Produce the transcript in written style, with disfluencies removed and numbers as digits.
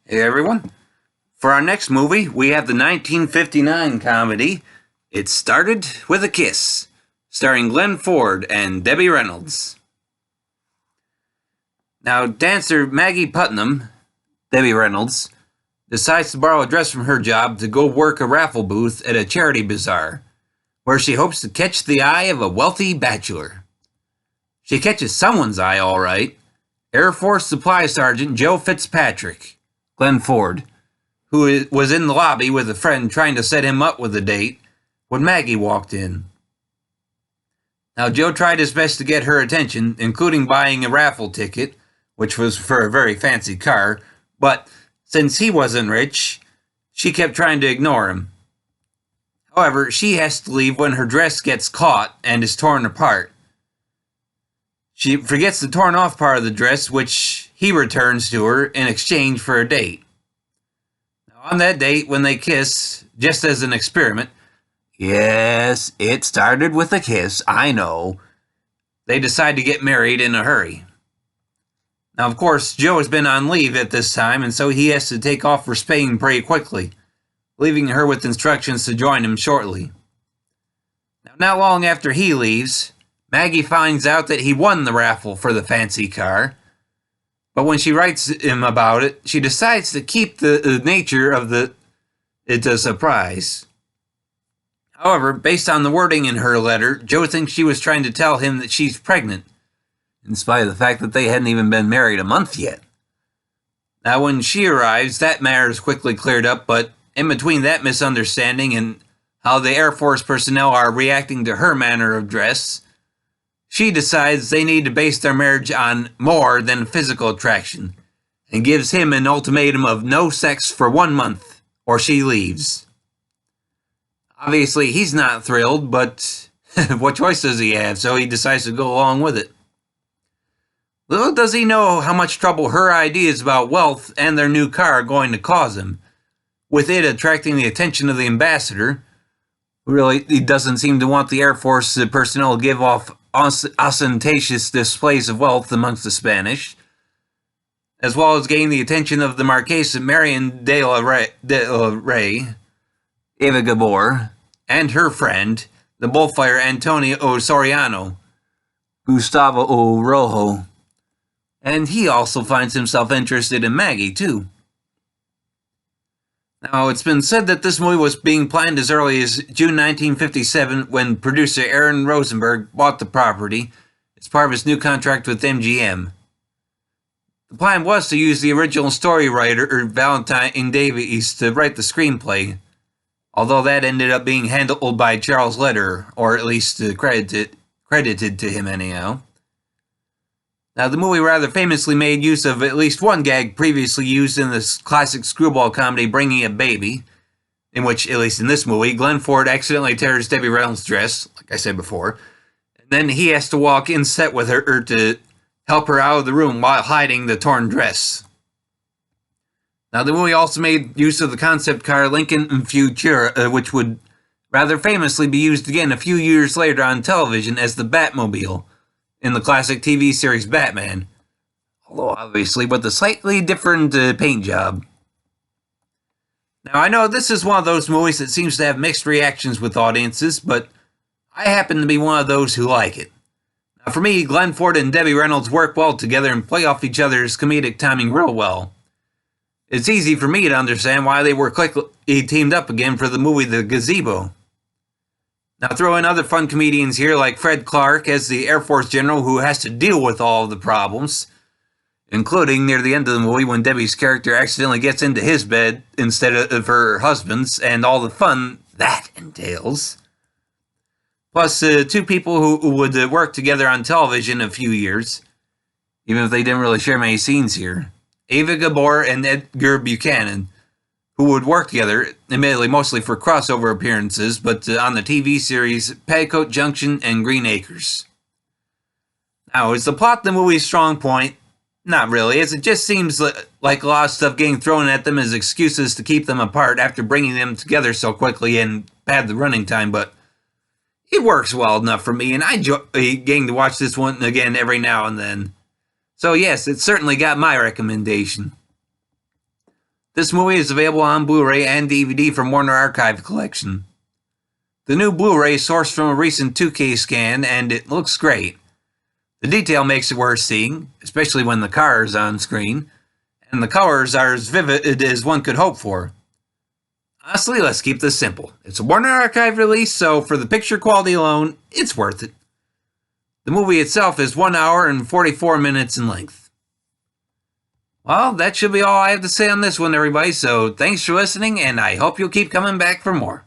Hey everyone. For our next movie, we have the 1959 comedy It Started with a Kiss, starring Glenn Ford and Debbie Reynolds. Now, dancer Maggie Putnam, Debbie Reynolds, decides to borrow a dress from her job to go work a raffle booth at a charity bazaar, where she hopes to catch the eye of a wealthy bachelor. She catches someone's eye, all right. Air Force Supply Sergeant Joe Fitzpatrick, Glenn Ford, who was in the lobby with a friend trying to set him up with a date when Maggie walked in. Now, Joe tried his best to get her attention, including buying a raffle ticket, which was for a very fancy car, but since he wasn't rich, she kept trying to ignore him. However, she has to leave when her dress gets caught and is torn apart. She forgets the torn off part of the dress, which he returns to her in exchange for a date. Now, on that date, when they kiss, just as an experiment, yes, it started with a kiss, I know, they decide to get married in a hurry. Now, of course, Joe has been on leave at this time, and so he has to take off for Spain pretty quickly, leaving her with instructions to join him shortly. Now, not long after he leaves, Maggie finds out that he won the raffle for the fancy car, but when she writes him about it, she decides to keep the nature of it a surprise. However, based on the wording in her letter, Joe thinks she was trying to tell him that she's pregnant, in spite of the fact that they hadn't even been married a month yet. Now, when she arrives, that matter is quickly cleared up, but in between that misunderstanding and how the Air Force personnel are reacting to her manner of dress, she decides they need to base their marriage on more than physical attraction, and gives him an ultimatum of no sex for 1 month, or she leaves. Obviously, he's not thrilled, but what choice does he have? So he decides to go along with it. Little does he know how much trouble her ideas about wealth and their new car are going to cause him, with it attracting the attention of the ambassador, who really doesn't seem to want the Air Force personnel to give off ostentatious displays of wealth amongst the Spanish, as well as gain the attention of the Marquesa Marion de la Rey, Eva Gabor, and her friend, the bullfighter Antonio Soriano, Gustavo O. Rojo. And he also finds himself interested in Maggie, too. Now, it's been said that this movie was being planned as early as June 1957 when producer Aaron Rosenberg bought the property as part of his new contract with MGM. The plan was to use the original story writer, Valentine Davies, to write the screenplay, although that ended up being handled by Charles Lederer, or at least credited to him anyhow. Now, the movie rather famously made use of at least one gag previously used in the classic screwball comedy Bringing a Baby, in which, at least in this movie, Glenn Ford accidentally tears Debbie Reynolds' dress, like I said before, and then he has to walk in set with her to help her out of the room while hiding the torn dress. Now, the movie also made use of the concept car Lincoln Futura, which would rather famously be used again a few years later on television as the Batmobile in the classic TV series Batman, although obviously with a slightly different paint job. Now, I know this is one of those movies that seems to have mixed reactions with audiences, but I happen to be one of those who like it. Now, for me, Glenn Ford and Debbie Reynolds work well together and play off each other's comedic timing real well. It's easy for me to understand why they were quickly teamed up again for the movie The Gazebo. Now, throw in other fun comedians here like Fred Clark as the Air Force general who has to deal with all of the problems, including near the end of the movie when Debbie's character accidentally gets into his bed instead of her husband's, and all the fun that entails. Plus, two people who would work together on television a few years, even if they didn't really share many scenes here. Ava Gabor and Edgar Buchanan, who would work together, admittedly mostly for crossover appearances, but on the TV series Petticoat Junction and Green Acres. Now, is the plot the movie's strong point? Not really, as it just seems like a lot of stuff getting thrown at them as excuses to keep them apart after bringing them together so quickly and pad the running time, but it works well enough for me, and I enjoy getting to watch this one again every now and then. So yes, it certainly got my recommendation. This movie is available on Blu-ray and DVD from Warner Archive Collection. The new Blu-ray is sourced from a recent 2K scan, and it looks great. The detail makes it worth seeing, especially when the car is on screen, and the colors are as vivid as one could hope for. Honestly, let's keep this simple. It's a Warner Archive release, so for the picture quality alone, it's worth it. The movie itself is 1 hour and 44 minutes in length. Well, that should be all I have to say on this one, everybody, so thanks for listening, and I hope you'll keep coming back for more.